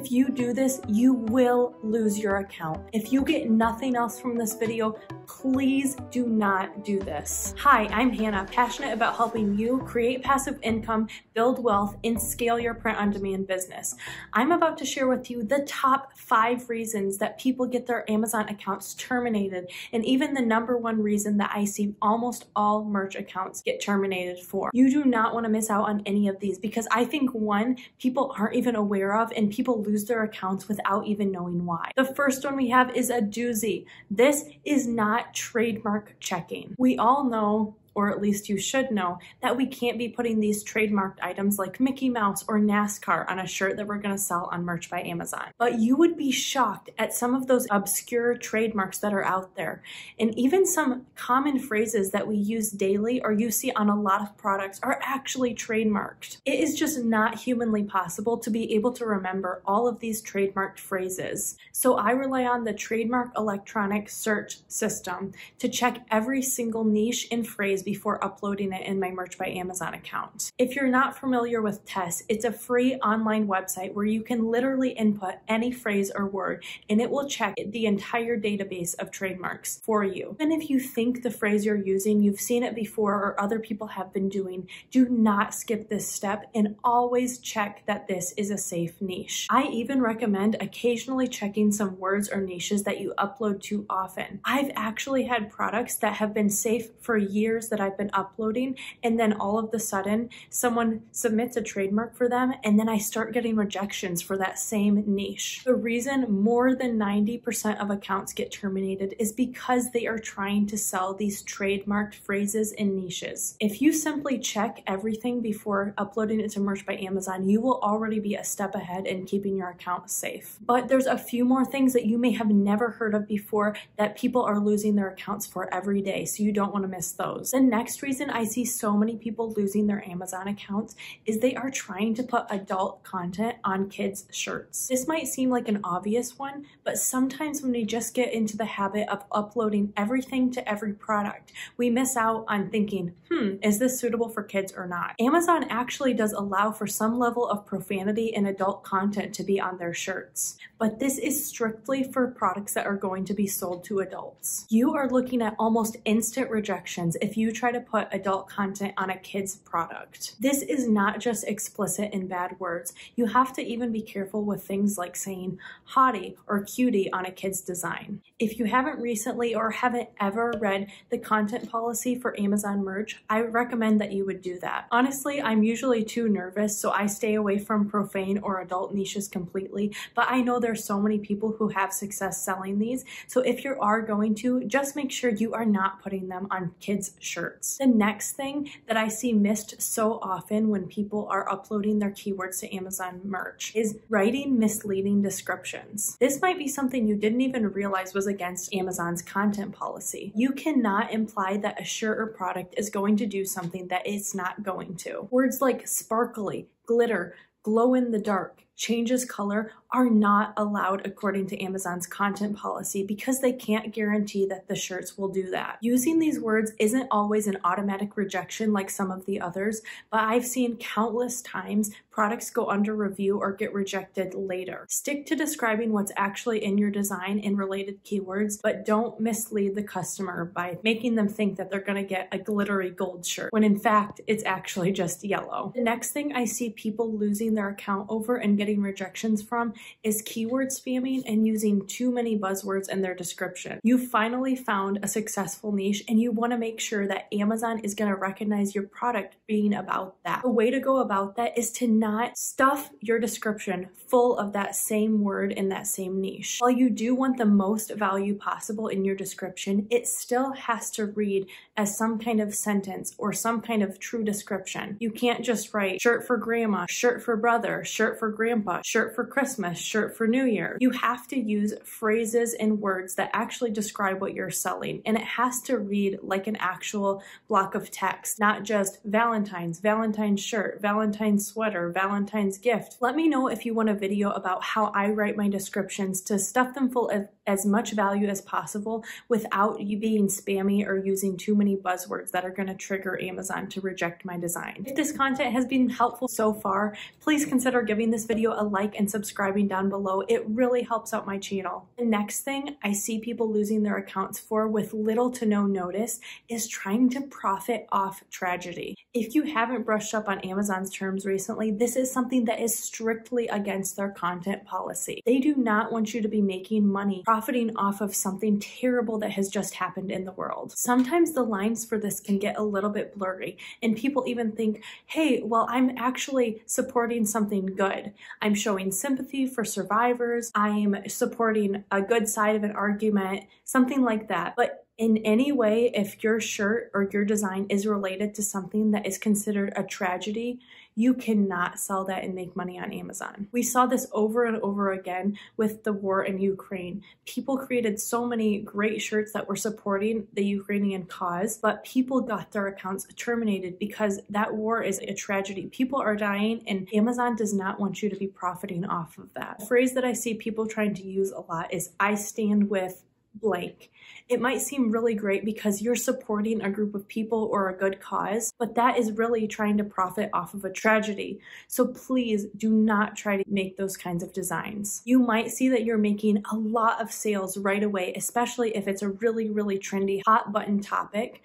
If you do this, you will lose your account. If you get nothing else from this video, please do not do this. Hi, I'm Hannah, passionate about helping you create passive income, build wealth, and scale your print-on-demand business. I'm about to share with you the top 5 reasons that people get their Amazon accounts terminated, and even the #1 reason that I see almost all merch accounts get terminated for. You do not want to miss out on any of these because I think one, people aren't even aware of, and people lose their accounts without even knowing why. The first one we have is a doozy. This is not trademark checking. We all know, or at least you should know, that we can't be putting these trademarked items like Mickey Mouse or NASCAR on a shirt that we're going to sell on Merch by Amazon. But you would be shocked at some of those obscure trademarks that are out there. And even some common phrases that we use daily or you see on a lot of products are actually trademarked. It is just not humanly possible to be able to remember all of these trademarked phrases. So I rely on the Trademark Electronic Search System to check every single niche and phrase before uploading it in my Merch by Amazon account. If you're not familiar with TESS, it's a free online website where you can literally input any phrase or word and it will check the entire database of trademarks for you. Even if you think the phrase you're using, you've seen it before or other people have been doing, do not skip this step and always check that this is a safe niche. I even recommend occasionally checking some words or niches that you upload too often. I've actually had products that have been safe for years that I've been uploading, and then all of a sudden someone submits a trademark for them and then I start getting rejections for that same niche. The reason more than 90% of accounts get terminated is because they are trying to sell these trademarked phrases and niches. If you simply check everything before uploading it to Merch by Amazon, you will already be a step ahead in keeping your account safe. But there's a few more things that you may have never heard of before that people are losing their accounts for every day, so you don't want to miss those. The next reason I see so many people losing their Amazon accounts is they are trying to put adult content on kids' shirts. This might seem like an obvious one, but sometimes when we just get into the habit of uploading everything to every product, we miss out on thinking, is this suitable for kids or not? Amazon actually does allow for some level of profanity and adult content to be on their shirts, but this is strictly for products that are going to be sold to adults. You are looking at almost instant rejections if you try to put adult content on a kid's product. This is not just explicit in bad words. You have to even be careful with things like saying hottie or cutie on a kid's design. If you haven't recently or haven't ever read the content policy for Amazon merch, I recommend that you would do that. Honestly, I'm usually too nervous, so I stay away from profane or adult niches completely, but I know there's so many people who have success selling these, so if you are going to, just make sure you are not putting them on kids' shirts. The next thing that I see missed so often when people are uploading their keywords to Amazon merch is writing misleading descriptions. This might be something you didn't even realize was against Amazon's content policy. You cannot imply that a shirt or product is going to do something that it's not going to. Words like sparkly, glitter, glow in the dark, changes color are not allowed according to Amazon's content policy because they can't guarantee that the shirts will do that. Using these words isn't always an automatic rejection like some of the others, but I've seen countless times products go under review or get rejected later. Stick to describing what's actually in your design and related keywords, but don't mislead the customer by making them think that they're going to get a glittery gold shirt when in fact it's actually just yellow. The next thing I see people losing their account over and getting rejections from is keyword spamming and using too many buzzwords in their description. You finally found a successful niche and you want to make sure that Amazon is going to recognize your product being about that. The way to go about that is to not stuff your description full of that same word in that same niche. While you do want the most value possible in your description, it still has to read as some kind of sentence or some kind of true description. You can't just write shirt for grandma, shirt for brother, shirt for grandpa, shirt for Christmas, shirt for New Year. You have to use phrases and words that actually describe what you're selling, and it has to read like an actual block of text, not just Valentine's, Valentine's shirt, Valentine's sweater, Valentine's gift. Let me know if you want a video about how I write my descriptions to stuff them full of as much value as possible without you being spammy or using too many buzzwords that are going to trigger Amazon to reject my design. If this content has been helpful so far, please consider giving this video a like and subscribing subscribing down below. It really helps out my channel. The next thing I see people losing their accounts for with little to no notice is trying to profit off tragedy. If you haven't brushed up on Amazon's terms recently, this is something that is strictly against their content policy. They do not want you to be making money profiting off of something terrible that has just happened in the world. Sometimes the lines for this can get a little bit blurry, and people even think, hey, well, I'm actually supporting something good. I'm showing sympathy for survivors. I'm supporting a good side of an argument, something like that. But in any way, if your shirt or your design is related to something that is considered a tragedy, you cannot sell that and make money on Amazon. We saw this over and over again with the war in Ukraine. People created so many great shirts that were supporting the Ukrainian cause, but people got their accounts terminated because that war is a tragedy. People are dying, and Amazon does not want you to be profiting off of that. A phrase that I see people trying to use a lot is, I stand with blank. It might seem really great because you're supporting a group of people or a good cause, but that is really trying to profit off of a tragedy. So please do not try to make those kinds of designs. You might see that you're making a lot of sales right away, especially if it's a really, really trendy hot button topic.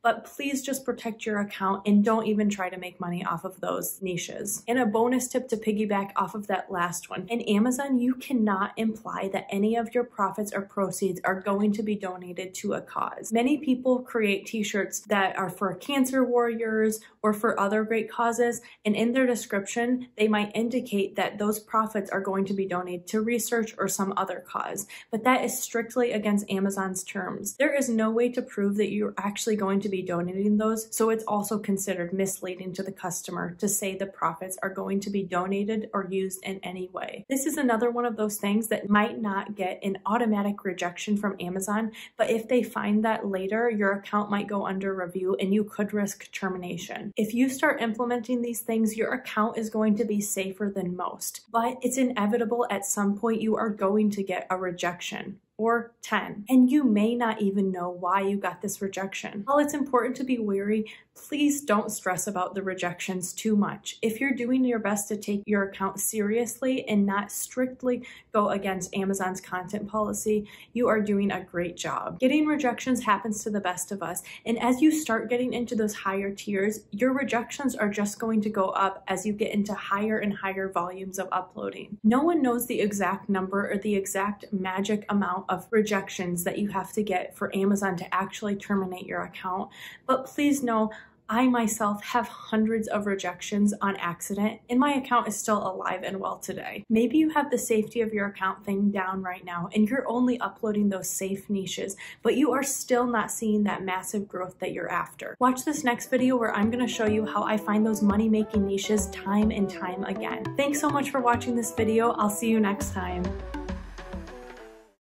But please just protect your account and don't even try to make money off of those niches. And a bonus tip to piggyback off of that last one, in Amazon, you cannot imply that any of your profits or proceeds are going to be donated to a cause. Many people create t-shirts that are for cancer warriors or for other great causes, and in their description, they might indicate that those profits are going to be donated to research or some other cause. But that is strictly against Amazon's terms. There is no way to prove that you're actually going to be donating those, so it's also considered misleading to the customer to say the profits are going to be donated or used in any way. This is another one of those things that might not get an automatic rejection from Amazon, but if they find that later, your account might go under review and you could risk termination. If you start implementing these things, your account is going to be safer than most, but it's inevitable at some point you are going to get a rejection. Or 10, and you may not even know why you got this rejection. While it's important to be wary, please don't stress about the rejections too much. If you're doing your best to take your account seriously and not strictly go against Amazon's content policy, you are doing a great job. Getting rejections happens to the best of us, and as you start getting into those higher tiers, your rejections are just going to go up as you get into higher and higher volumes of uploading. No one knows the exact number or the exact magic amount of rejections that you have to get for Amazon to actually terminate your account, but please know I myself have hundreds of rejections on accident, and my account is still alive and well today. Maybe you have the safety of your account thing down right now and you're only uploading those safe niches, but you are still not seeing that massive growth that you're after. Watch this next video where I'm going to show you how I find those money-making niches time and time again. Thanks so much for watching this video. I'll see you next time.